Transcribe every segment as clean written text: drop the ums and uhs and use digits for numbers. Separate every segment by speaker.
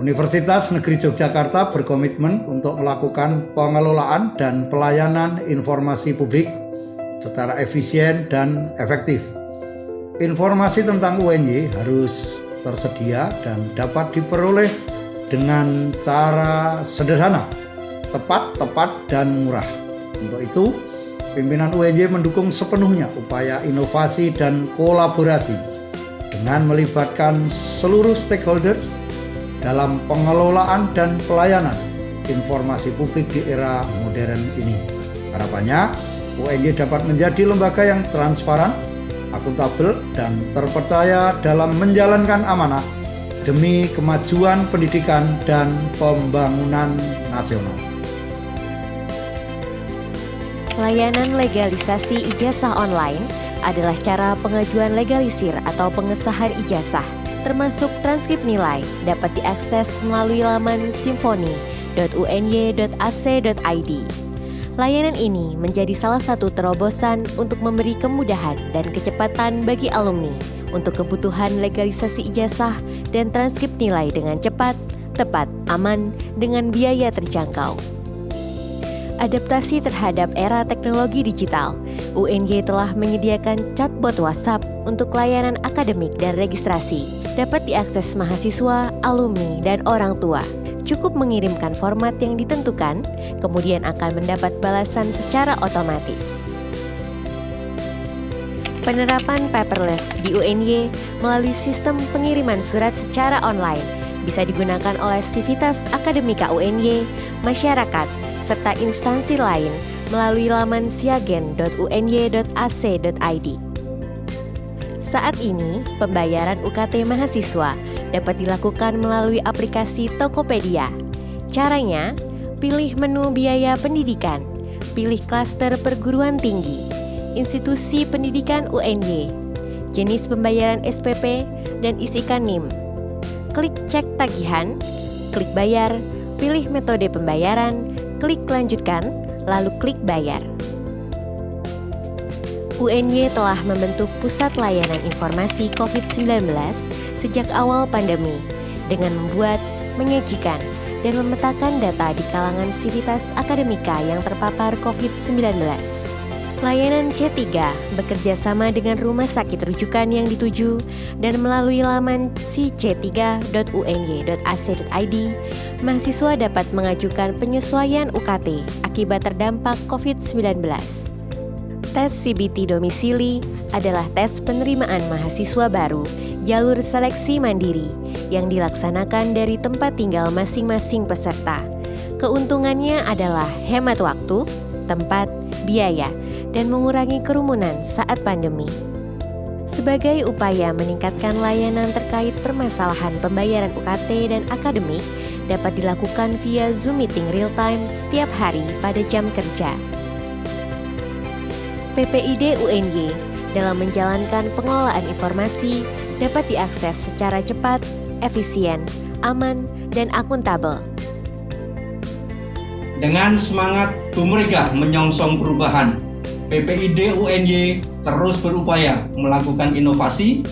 Speaker 1: Universitas Negeri Yogyakarta berkomitmen untuk melakukan pengelolaan dan pelayanan informasi publik secara efisien dan efektif. Informasi tentang UNY harus tersedia dan dapat diperoleh dengan cara sederhana, tepat, dan murah. Untuk itu, pimpinan UNY mendukung sepenuhnya upaya inovasi dan kolaborasi dengan melibatkan seluruh stakeholder dalam pengelolaan dan pelayanan informasi publik di era modern ini. Harapannya, UNY dapat menjadi lembaga yang transparan, akuntabel, dan terpercaya dalam menjalankan amanah demi kemajuan pendidikan dan pembangunan nasional.
Speaker 2: Layanan legalisasi ijazah online adalah cara pengajuan legalisir atau pengesahan ijazah, termasuk transkrip nilai, dapat diakses melalui laman symphony.uny.ac.id. Layanan ini menjadi salah satu terobosan untuk memberi kemudahan dan kecepatan bagi alumni untuk kebutuhan legalisasi ijazah dan transkrip nilai dengan cepat, tepat, aman, dengan biaya terjangkau. Adaptasi terhadap era teknologi digital, UNY telah menyediakan chatbot WhatsApp untuk layanan akademik dan registrasi. Dapat diakses mahasiswa, alumni, dan orang tua. Cukup mengirimkan format yang ditentukan, kemudian akan mendapat balasan secara otomatis. Penerapan paperless di UNY melalui sistem pengiriman surat secara online bisa digunakan oleh sivitas akademika UNY, masyarakat, serta instansi lain melalui laman siagen.uny.ac.id. Saat ini, pembayaran UKT mahasiswa dapat dilakukan melalui aplikasi Tokopedia. Caranya, pilih menu biaya pendidikan, pilih klaster perguruan tinggi, institusi pendidikan UNY, jenis pembayaran SPP, dan isikan NIM. Klik cek tagihan, klik bayar, pilih metode pembayaran, klik lanjutkan, lalu klik bayar. UNY telah membentuk Pusat Layanan Informasi COVID-19 sejak awal pandemi dengan membuat, menyajikan, dan memetakan data di kalangan sivitas akademika yang terpapar COVID-19. Layanan C3 bekerja sama dengan rumah sakit rujukan yang dituju dan melalui laman sic3.uny.ac.id, mahasiswa dapat mengajukan penyesuaian UKT akibat terdampak COVID-19. Tes CBT domisili adalah tes penerimaan mahasiswa baru jalur seleksi mandiri yang dilaksanakan dari tempat tinggal masing-masing peserta. Keuntungannya adalah hemat waktu, tempat, biaya, dan mengurangi kerumunan saat pandemi. Sebagai upaya meningkatkan layanan terkait permasalahan pembayaran UKT dan akademik dapat dilakukan via Zoom meeting real time setiap hari pada jam kerja. PPID UNY dalam menjalankan pengelolaan informasi dapat diakses secara cepat, efisien, aman, dan akuntabel.
Speaker 3: Dengan semangat Bu Mega menyongsong perubahan, PPID UNY terus berupaya melakukan inovasi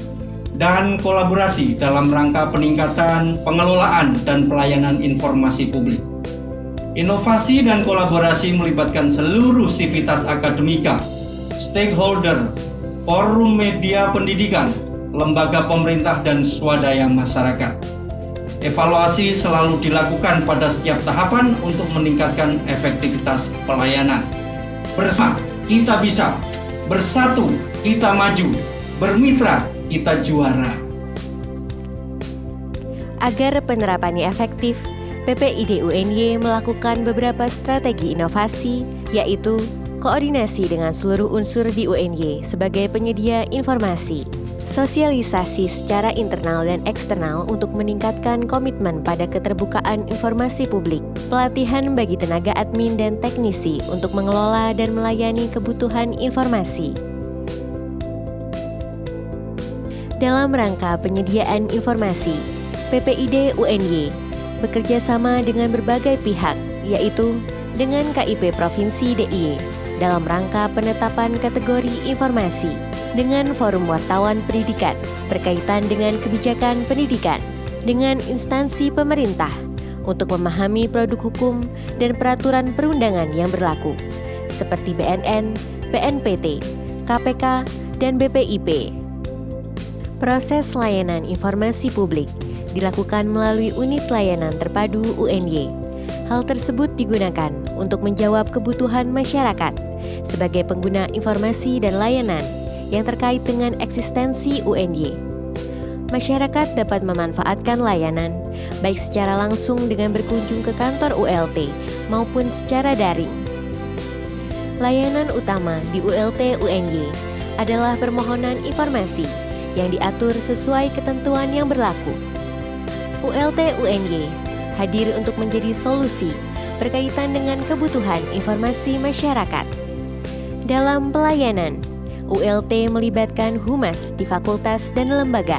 Speaker 3: dan kolaborasi dalam rangka peningkatan pengelolaan dan pelayanan informasi publik. Inovasi dan kolaborasi melibatkan seluruh sivitas akademika, stakeholder, forum media pendidikan, lembaga pemerintah, dan swadaya masyarakat. Evaluasi selalu dilakukan pada setiap tahapan untuk meningkatkan efektivitas pelayanan. Bersama kita bisa, bersatu kita maju, bermitra kita juara.
Speaker 2: Agar penerapannya efektif, PPID UNY melakukan beberapa strategi inovasi, yaitu koordinasi dengan seluruh unsur di UNY sebagai penyedia informasi, sosialisasi secara internal dan eksternal untuk meningkatkan komitmen pada keterbukaan informasi publik, pelatihan bagi tenaga admin dan teknisi untuk mengelola dan melayani kebutuhan informasi. Dalam rangka penyediaan informasi, PPID UNY bekerja sama dengan berbagai pihak, yaitu dengan KIP Provinsi DIY, dalam rangka penetapan kategori informasi, dengan Forum Wartawan Pendidikan berkaitan dengan kebijakan pendidikan, dengan instansi pemerintah untuk memahami produk hukum dan peraturan perundangan yang berlaku, seperti BNN, BNPT, KPK, dan BPIP. Proses layanan informasi publik dilakukan melalui unit layanan terpadu UNY. Hal tersebut digunakan untuk menjawab kebutuhan masyarakat sebagai pengguna informasi dan layanan yang terkait dengan eksistensi UNY. Masyarakat dapat memanfaatkan layanan baik secara langsung dengan berkunjung ke kantor ULT maupun secara daring. Layanan utama di ULT UNY adalah permohonan informasi yang diatur sesuai ketentuan yang berlaku. ULT UNY hadir untuk menjadi solusi berkaitan dengan kebutuhan informasi masyarakat. Dalam pelayanan, ULT melibatkan humas di fakultas dan lembaga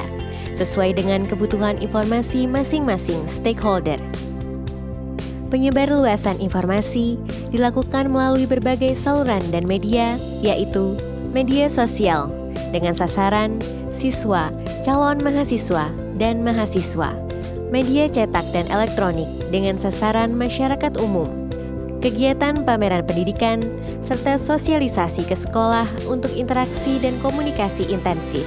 Speaker 2: sesuai dengan kebutuhan informasi masing-masing stakeholder. Penyebarluasan informasi dilakukan melalui berbagai saluran dan media, yaitu media sosial dengan sasaran siswa, calon mahasiswa, dan mahasiswa, media cetak dan elektronik dengan sasaran masyarakat umum, kegiatan pameran pendidikan, serta sosialisasi ke sekolah untuk interaksi dan komunikasi intensif.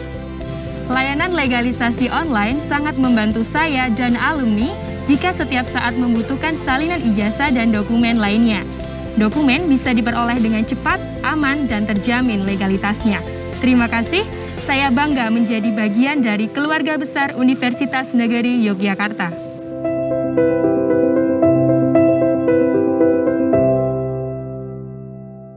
Speaker 4: Layanan legalisasi online sangat membantu saya dan alumni jika setiap saat membutuhkan salinan ijazah dan dokumen lainnya. Dokumen bisa diperoleh dengan cepat, aman, dan terjamin legalitasnya. Terima kasih, saya bangga menjadi bagian dari keluarga besar Universitas Negeri Yogyakarta.